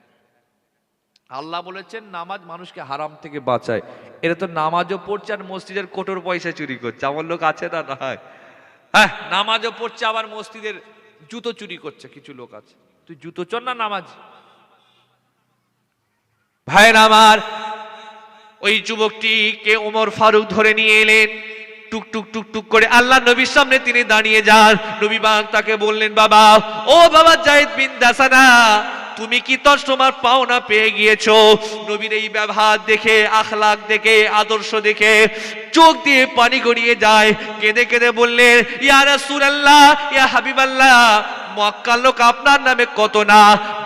Speaker 1: আল্লাহ বলেছেন নামাজ মানুষকে হারাম থেকে বাঁচায়। এটা তো নামাজও পড়ছে আর মসজিদের কোটোর পয়সা চুরি করছে। আমার লোক আছে না নাই? হ্যাঁ, নামাজও পড়ছে আবার মসজিদের জুতো চুরি করছে কিছু লোক আছে। তুই জুতো চোর না নামাজ? ভাইয়ের আমার, ওই যুবকটিকে ওমর ফারুক ধরে নিয়ে এলেন। টুকটুক টুকটুক করে আল্লাহ নবীর সামনে তিনি দাঁড়িয়ে যান। নবী পাক তাকে বললেন, বাবা, ও বাবা যায়েদ বিন দাসানা, তুমি কি তোমার পাওনা পেয়ে গিয়েছো? নবীর এই ব্যবহার দেখে, আখলাক দেখে, আদর্শ দেখে চোখ দিয়ে পানি গড়িয়ে যায়। কেঁদে কেঁদে বললেন, ইয়া রাসূলুল্লাহ, ইয়া হাবিবাল্লাহ, মক্কার লোক আপনার নামে কত না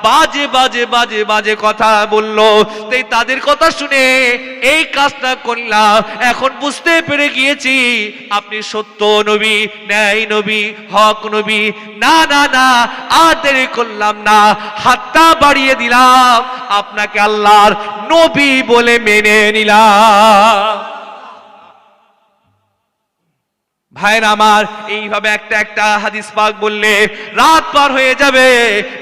Speaker 1: বাজে বাজে বাজে বাজে কথা বললো, তাই তাদের কথা শুনে এই কাজটা করলাম। এখন বুঝতে পেরে গিয়েছি আপনি সত্য নবী, ন্যায় নবী, হক নবী। না না না, আর দেরি করলাম না, হাতটা বাড়িয়ে দিলাম, আপনাকে আল্লাহর নবী বলে মেনে নিলাম। ভাইর আমার, এইভাবে একটা একটা হাদিস পাক বললে রাত পার হয়ে যাবে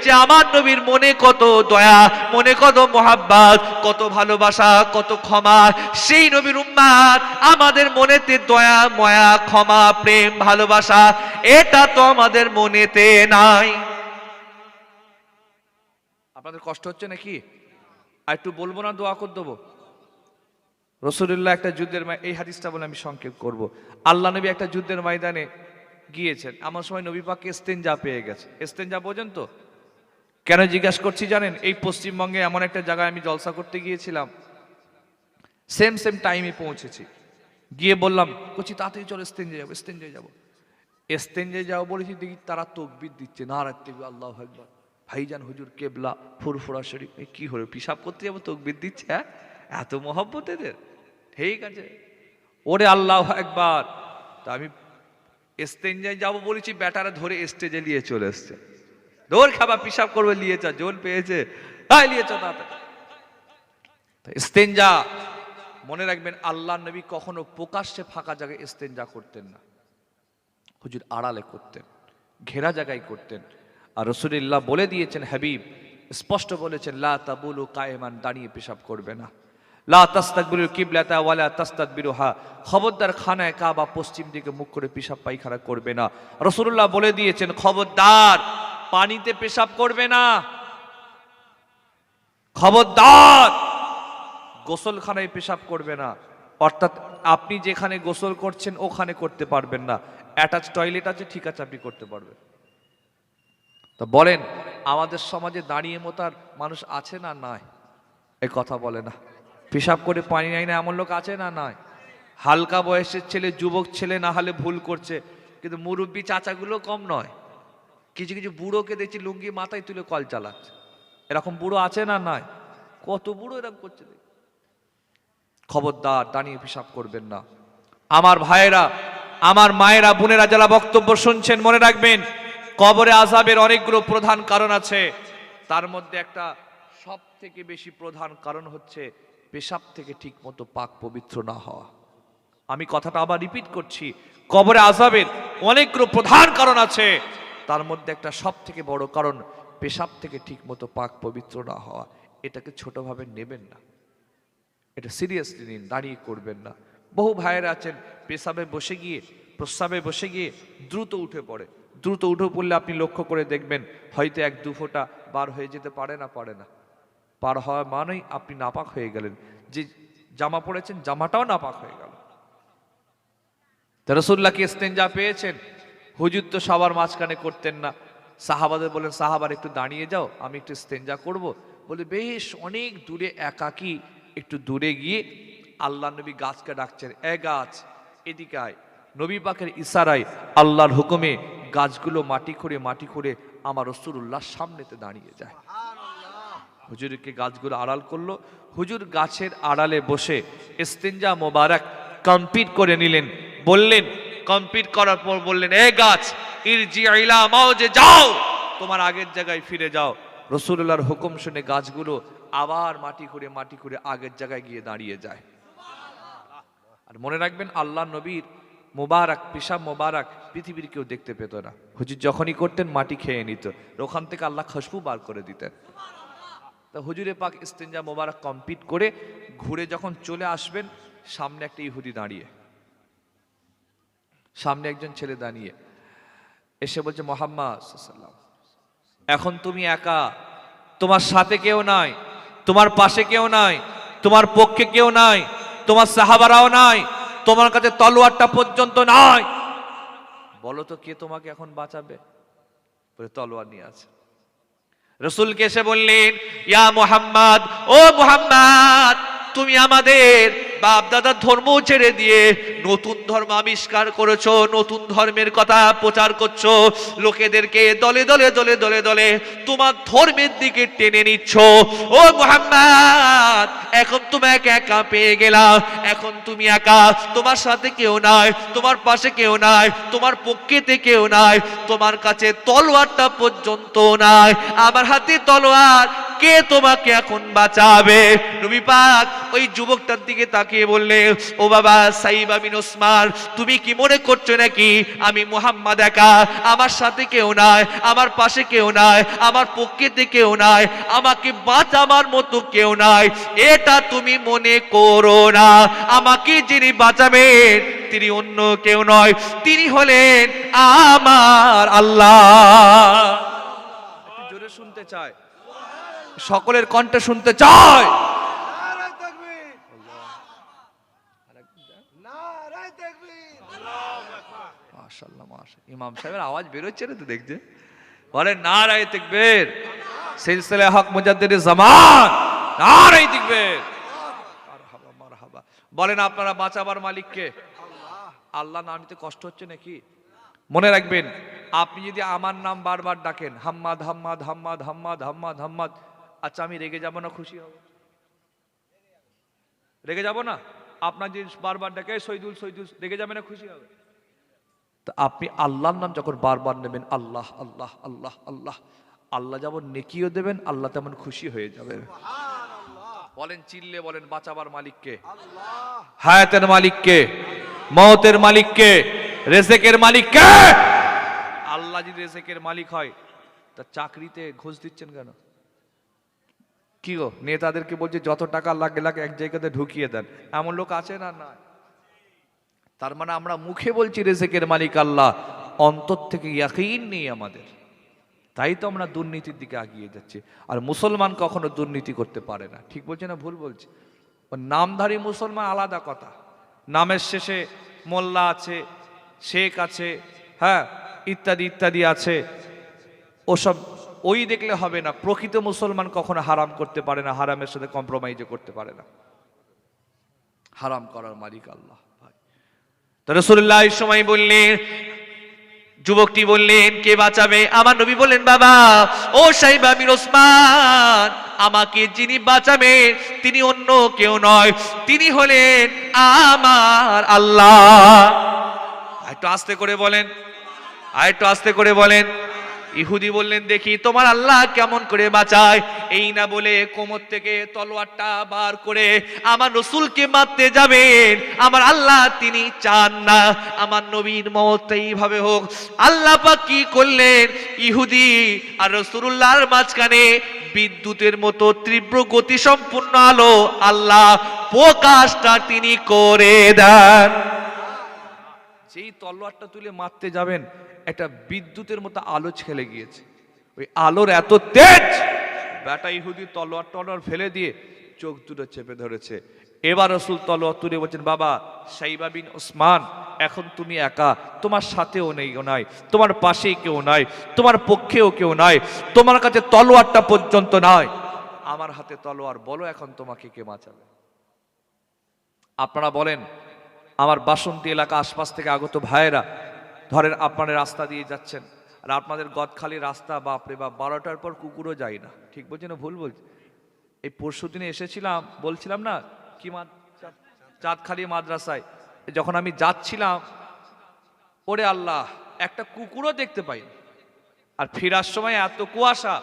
Speaker 1: যে আমার নবীর মনে কত দয়া, মনে কত মোহাব্বত, কত ভালোবাসা, কত ক্ষমা। সেই নবীর উম্মত আমাদের মনেতে দয়া, মায়া, ক্ষমা, প্রেম, ভালোবাসা, এটা তো আমাদের মনেতে নাই। আপনাদের কষ্ট হচ্ছে নাকি? আর একটু বলবো না, দোয়া করে দেবো? রাসূলুল্লাহ একটা যুদ্ধের, এই হাদিসটা বলে আমি সংক্ষেপ করব। আল্লাহ নবী একটা যুদ্ধের ময়দানে গিয়েছেন, এমন সময় নবী পাক ইস্তেঞ্জা পেয়ে গেছে। ইস্তেঞ্জা বোঝেন তো? কেন জিজ্ঞাসা করছি জানেন? এই পশ্চিমবঙ্গে এমন একটা জায়গায় আমি জলসা করতে গিয়েছিলাম, সেম টাইমে পৌঁছেছি। গিয়ে বললাম, কচি তাড়াতাড়ি চলো, ইস্তেঞ্জা যাবো, ইস্তেঞ্জা যাবো। ইস্তেঞ্জা যাবো বলেছি, দেখি তারা তাকবীর দিচ্ছে, নারায়ে তাকবীর, আল্লাহু আকবার। ভাইজান হুজুর কেবলা, ফুরফুরা শরীফ, কি হলো, পেশাব করতে যাবো, তাকবীর দিচ্ছে? হ্যাঁ, এত মহব্বত এদের। ঠিক আছে, ওরে আল্লাহু আকবার। তা আমি ইস্তেঞ্জায় যাবো বলেছি, ব্যাটারা ধরে স্টেজে নিয়ে চলে এসছে। দৌড় খাবা, পেশাব করবে, নিয়ে চা, জোন পেয়েছে, তাই নিয়ে চা তাড়াতাড়ি। ইস্তেঞ্জা মনে রাখবেন, আল্লাহ নবী কখনো প্রকাশ্যে ফাঁকা জায়গায় ইস্তেঞ্জা করতেন না। হুজুর আড়ালে করতেন, ঘেরা জায়গায় করতেন। আর রাসূলুল্লাহ বলে দিয়েছেন, হাবিব স্পষ্ট বলেছেন, লা তাবুলু কায়েমান, দাঁড়িয়ে পেশাব করবে না। লা তাস্তাকবিরুল কিবলাতা ওয়ালা তাস্তাদবিরুহা, খবরদার খানায় কাবা পশ্চিম দিকে মুখ করে পেশাব পায়খানা করবে না। রাসূলুল্লাহ বলে দিয়েছেন, খবরদার পানিতে পেশাব করবে না, খবরদার গোসলখানায় পেশাব করবে না। অর্থাৎ আপনি যেখানে গোসল করছেন ওখানে করতে পারবেন না। অ্যাটাচ টয়লেট আছে, ঠিক আছে, আপনি করতে পারবেন। তা বলেন, আমাদের সমাজে দাঁড়িয়ে মোতার মানুষ আছে না নাই? এই কথা বলে না। পেশাব করে পানি নাই না এমন লোক আছে না নাই? হালকা বয়সের ছেলে, যুবক ছেলে না হলে ভুল করছে, কিন্তু মুরব্বী চাচাগুলো কম নয়। কিছু কিছু বুড়োকে দেখছি লুঙ্গি মাথায় তুলে কল চালাচ্ছে। এরকম বুড়ো আছে না নাই? কত বুড়ো এরকম করছে। খবরদার দাঁড়িয়ে পেশাব করবেন না। আমার ভাইয়েরা, আমার মায়েরা, বোনেরা যারা বক্তব্য শুনছেন, মনে রাখবেন, কবরে আযাবের অনেকগুলো প্রধান কারণ আছে। তার মধ্যে একটা সব থেকে বেশি প্রধান কারণ হচ্ছে পেশাব থেকে ঠিক মতো পাক পবিত্র না হওয়া। আমি কথাটা আবার রিপিট করছি, কবরে আযাবের অনেকগুলো প্রধান কারণ আছে, তার মধ্যে একটা সব থেকে বড় কারণ পেশাব থেকে ঠিক মতো পাক পবিত্র না হওয়া। এটাকে ছোটভাবে নেবেন না, এটা সিরিয়াসলি নিন, দাঁড়িয়ে করবেন না। বহু ভাইয়েরা আছেন পেশাবে বসে গিয়ে, প্রস্রাবে বসে গিয়ে দ্রুত উঠে পড়ে। দ্রুত উঠে পড়লে আপনি লক্ষ্য করে দেখবেন হয়তো 1-2 ফোঁটা বার হয়ে যেতে পারে না, পারে না। পার হওয়া মানেই আপনি নাপাক হয়ে গেলেন, যে জামা পরেছেন জামাটাও নাপাক হয়ে গেল। রাসূলুল্লাহ কি ইস্তেঞ্জা পেয়েছেন? হুজুর তো সবার মাঝখানে করতেন না, সাহাবাদের বলেন সাহাবার একটু দাঁড়িয়ে যাও, আমি একটু ইস্তেঞ্জা করব। বলে বেশ অনেক দূরে একাকী একটু দূরে গিয়ে আল্লাহ নবী গাছকে ডাকছেন, এ গাছ এদিকে আয়। নবী পাকের ইশারায় আল্লাহর হুকুমে গাছগুলো মাটি করে আমার রাসূলুল্লাহর সামনেতে দাঁড়িয়ে যায়। হুজুরকে গাছগুলো আড়াল করলো। হুজুর গাছের আড়ালে বসে ইস্তেঞ্জা মোবারক কমপ্লিট করে নিলেন। বললেন, কমপ্লিট করার পর বললেন, এ গাছ ইরজি ইলা মাওজে, যাও তোমার আগের জায়গায় ফিরে যাও। রাসূলুল্লাহর হুকুম শুনে গাছগুলো আবার মাটি করে আগের জায়গায় গিয়ে দাঁড়িয়ে যায়। আর মনে রাখবেন, আল্লাহ নবীর মোবারক পেশাব মোবারক পৃথিবীর কেউ দেখতে পেত না। হুজুর যখনই করতেন মাটি খেয়ে নিত, ওখান থেকে আল্লাহ খুশবু বার করে দিতেন। তা হুজুরে পাক ইস্তেঞ্জা মোবারক কমপ্লিট করে ঘুরে যখন চলে আসবেন, সামনে একটা ইহুদি দাঁড়িয়ে, সামনে একজন ছেলে দাঁড়িয়ে এসে বলছে, মুহাম্মদ সাল্লাল্লাহু আলাইহি ওয়াসাল্লাম, এখন তুমি একা, তোমার সাথে কেউ নাই, তোমার পাশে কেউ নাই, তোমার পক্ষে কেউ নাই, তোমার সাহাবারাও নাই, তোমার কাছে তলোয়ারটা পর্যন্ত নাই, বলো তো কে তোমাকে এখন বাঁচাবে? বলে তলোয়ার নিয়ে আছে। রাসূলকে এসে বললেন, ইয়া মুহাম্মদ, ও মুহাম্মদ, তুমি আমাদের বাপ দাদার ধর্ম ছেড়ে দিয়ে নতুন ধর্ম আবিষ্কার করেছো, নতুন ধর্মের কথা প্রচার করছো, লোকেদেরকে দলে দলে তোমার ধর্মের দিকে টেনে নিচ্ছ। ও মুহাম্মদ, এখন তুমি একা পেয়ে গেলা, এখন তুমি একা, তোমার সাথে কেউ নাই, তোমার পাশে কেউ নাই, তোমার পক্ষেতে কেউ নাই, তোমার কাছে তলোয়ারটা পর্যন্ত নাই, আমার হাতে তলোয়ার, কে তোমাকে এখন বাঁচাবে? নবী পাক ওই যুবকটার দিকে তাকিয়ে বললে, ও বাবা সাইবা বিন ওসমান, তুমি কি মনে করছো নাকি আমি মুহাম্মদ একা, আমার সাথে কেউ নাই, আমার পাশে কেউ নাই, আমার পক্ষেতে কেউ নাই, আমাকে বাঁচাবার মতো কেউ নাই? এটা তুমি মনে করো না। আমাকে যিনি বাঁচাবেন তিনি অন্য কেউ নয়, তিনি হলেন আমার আল্লাহ। একটু জোরে শুনতে চাই, সকলের কণ্ঠে শুনতে চাই। মাশাআল্লাহ মাশাআল্লাহ, ইমাম সাহেবের আওয়াজ বেরোচ্ছে না তো দেখছে, বলে নারায়ে তাকবীর, সিলসিলা হক মুজাদ্দিদ জামান, নারায়ে তাকবীর, মারহাবা মারহাবা। বলেন আপনারা বাঁচাবার মালিক কে? আল্লাহ নাম নিতে কষ্ট হচ্ছে নাকি? মনে রাখবেন, আপনি যদি আমার নাম বারবার ডাকেন, হাম্মাদ হাম্মাদ হাম্মাদ হাম্মাদ হাম্মাদ হাম্মাদ, আচ্ছা আমি রেগে যাব না খুশি হব? রেগে যাব না? আপনার যদি বারবার ডাকে শহীদুল শহীদুল, রেগে যাবে না খুশি হবে? তো আপনি আল্লাহর নাম যখন বারবার নেবেন, আল্লাহ আল্লাহ আল্লাহ আল্লাহ, আল্লাহ যেমন নেকিও দেবেন, আল্লাহ তেমন খুশি হয়ে যাবেন। বলেন চিল্লে বলেন, বাঁচাবার মালিক কে? হায়াতের মালিক কে? মওতের মালিক কে? রিজেকের মালিক কে? আল্লাহ যদি রিজেকের মালিক হয়, তা চাকরিতে ঘুষ দিচ্ছেন কেন? কি গো, নেতাদেরকে বলছে যত টাকা লাগে এক জায়গাতে ঢুকিয়ে দেন, এমন লোক আছে না? না। তার মানে আমরা মুখে বলছি রিজেকের মালিক আল্লাহ, অন্তর থেকে ইয়াকিন নেই আমাদের, তাই তো আমরা দুর্নীতির দিকে এগিয়ে যাচ্ছি। আর মুসলমান কখনো দুর্নীতি করতে পারে না। ঠিক বলছে না ভুল বলছে? নামধারী মুসলমান আলাদা কথা, নামের শেষে মোল্লা আছে, শেখ আছে, হ্যাঁ ইত্যাদি ইত্যাদি আছে, ওসব ওই দেখলে হবে না। প্রকৃত মুসলমান কখনো হারাম করতে পারে না, হারামের সাথে কম্প্রোমাইজও করতে পারে না। হারাম করার মালিক আল্লাহ। তো রাসূলুল্লাহ এই সময় বললেন, যুবকটি বললেন কে বাঁচাবে? আমার নবী বললেন, বাবা ও সাইবা বিন ওসমান, আমাকে যিনি বাঁচাবেন তিনি অন্য কেউ নয়, তিনি হলেন আমার আল্লাহ। একটু আস্তে করে বলেন, আর একটু আস্তে করে বলেন। ইহুদি বললেন, দেখি তোমার আল্লাহ কেমন করে বাঁচায়। এই না বলে কোমর থেকে তলোয়ারটা বার করে আমার রাসূলকে মারতে যাবেন। আমার আল্লাহ তিনি চান না আমার নবীর মওত এইভাবে হোক। আল্লাহ পাক কি করলেন, ইহুদি আর রাসূলুল্লাহর মাঝখানে বিদ্যুতের মতো তীব্র গতি সম্পূর্ণ আলো আল্লাহ প্রকাশটা তিনি করে দেন। যেই তলোয়ারটা তুলে মারতে যাবেন, একটা বিদ্যুতের মতো আলো ছেলে গিয়েছে। ওই আলোর এত তেজ, বেটা ইহুদি তলোয়ার টলোয়ার ফেলে দিয়ে চোখ দুটো চেপে ধরেছে। এবার রাসূল তলোয়ার তুলে বলছেন, বাবা শাইবা বিন ওসমান, এখন তুমি একা, তোমার সাথেও নেই নাই, তোমার পাশেই কেউ নাই, তোমার পক্ষেও কেউ নাই, তোমার কাছে তলোয়ারটা পর্যন্ত নাই, আমার হাতে তলোয়ার, বলো এখন তোমাকে কে বাঁচাবে? আপনারা বলেন, আমার বাসন্তী এলাকা আশপাশ থেকে আগত ভাইয়েরা, ধরেন আপনারা রাস্তা দিয়ে যাচ্ছেন, আর আপনাদের গদখালি রাস্তা, বাপরে বাপ, 12টার পর কুকুরও যায় না, ঠিক বলছি না ভুল বলছি? এই পরশু দিনে এসেছিলাম, বলছিলাম না কি চাঁদখালি মাদ্রাসায়, যখন আমি যাচ্ছিলাম, ওরে আল্লাহ, একটা কুকুরও দেখতে পাই, আর ফেরার সময় এত কুয়াশা,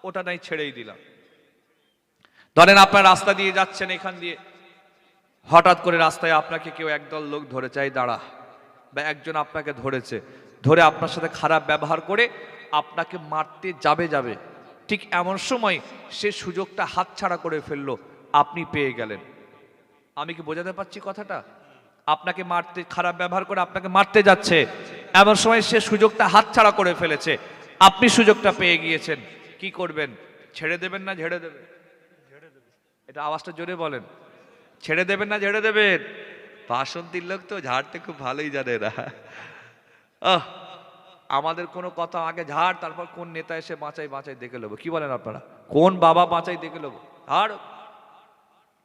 Speaker 1: ওটা নাই ছেড়েই দিলাম। ধরেন আপনার রাস্তা দিয়ে যাচ্ছেন, এখান দিয়ে হঠাৎ করে রাস্তায় আপনাকে কেউ একদল লোক ধরে চাই দাঁড়া, বা একজন আপনাকে ধরেছে, ধরে আপনার সাথে খারাপ ব্যবহার করে আপনাকে মারতে যাবে, ঠিক এমন সময় সে সুযোগটা হাতছাড়া করে ফেললো, আপনি পেয়ে গেলেন। আমি কি বোঝাতে পারছি কথাটা? আপনাকে মারতে, খারাপ ব্যবহার করে আপনাকে মারতে যাচ্ছে, এমন সময় সে সুযোগটা হাতছাড়া করে ফেলেছে, আপনি সুযোগটা পেয়ে গিয়েছেন, কি করবেন? ছেড়ে দেবেন না ঝেড়ে দেবেন? এটা আওয়াজটা জোরে বলেন, ছেড়ে দেবেন না ঝেড়ে দেবেন? বাসন্তীর লোক তো ঝাড়তে খুব ভালোই জানে এরা। আমাদের কোনো কথা আগে ঝাড়, তারপর কোন নেতা এসে বাঁচাই দেখে নেবো, কি বলেন আপনারা? কোন বাবা বাঁচাই দেখে নেবো, আর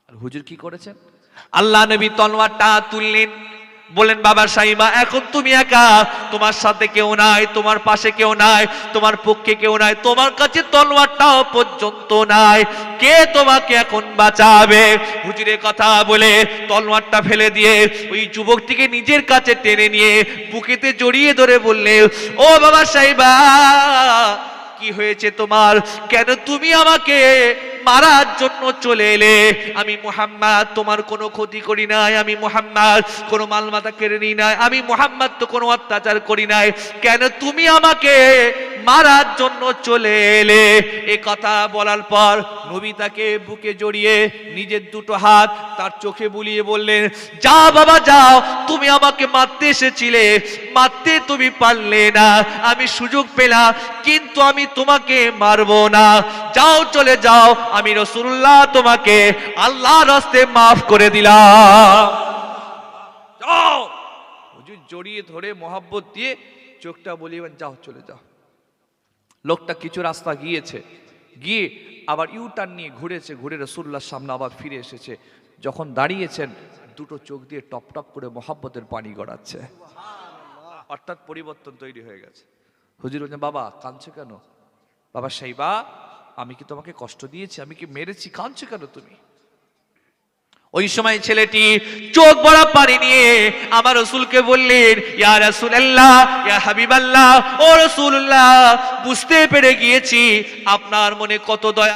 Speaker 1: হুজুর কি করেছেন? আল্লাহ নবী তলোয়ারটা তুললেন, বলেন, বাবা শাইবা, এখন তুমি একা, তোমার সাথে কেউ নাই, তোমার পাশে কেউ নাই, তোমার পক্ষে কেউ নাই, তোমার কাছে তলোয়ারটাও পর্যন্ত নাই, কে তোমাকে এখন বাঁচাবে? হুজুরের কথা বলে তলোয়ারটা ফেলে দিয়ে ওই যুবকটিকে নিজের কাছে টেনে নিয়ে বুকেতে জড়িয়ে ধরে বললে, ও বাবা শাইবা, কি হয়েছে তোমার? কেন তুমি আমাকে মারার জন্য চলে এলে? আমি মুহাম্মদ তোমার কোনো ক্ষতি করি নাই, আমি মুহাম্মদ কোনো মালমাতা কেড়ে নিই নাই, আমি মুহাম্মদ তো কোনো অত্যাচার করি নাই, কেন তুমি আমাকে মারার জন্য চলে এলে? এ কথা বলার পর নবী তাকে বুকে জড়িয়ে নিজের দুটো হাত তার চোখে বুলিয়ে বললেন, যাও বাবা যাও, তুমি আমাকে মারতে এসেছিলে, মারতে তুমি পারলে না, আমি সুযোগ পেলাম, কিন্তু আমি তোমাকে মারবো না, যাও চলে যাও, আমি রাসূলুল্লাহ তোমাকে আল্লাহর রাস্তায় মাফ করে দিলাম, যাও। হুজুর জড়িয়ে ধরে মহব্বত দিয়ে চোখটা বলিবেন, যাও চলে যাও। লোকটা কিছু রাস্তা গিয়েছে, গিয়ে আবার ইউটার্ন নিয়ে ঘুরেছে, ঘুরে রাসূলুল্লাহর সামনে আবার ফিরে এসেছে, যখন দাঁড়িয়েছেন দুটো চোখ দিয়ে টপ টপ করে মহব্বতের পানি গড়াচ্ছে, অর্থাৎ পরিবর্তন তৈরি হয়ে গেছে। হুজুর বলছেন, বাবা কাঁদছো কেন? বাবা শাইবা, আমি কি তোমাকে কষ্ট দিয়েছি? আমি কি মেরেছি? কাঁদছো কেন তুমি? ওই সময় ছেলেটি চোখ ভরা পানি নিয়ে আমার রাসূলকে বললেন, ইয়া রাসূলুল্লাহ, ইয়া হাবিবাল্লাহ, ও রাসূলুল্লাহ, বুঝতে পেরে গিয়েছি আপনার মনে কত দয়া।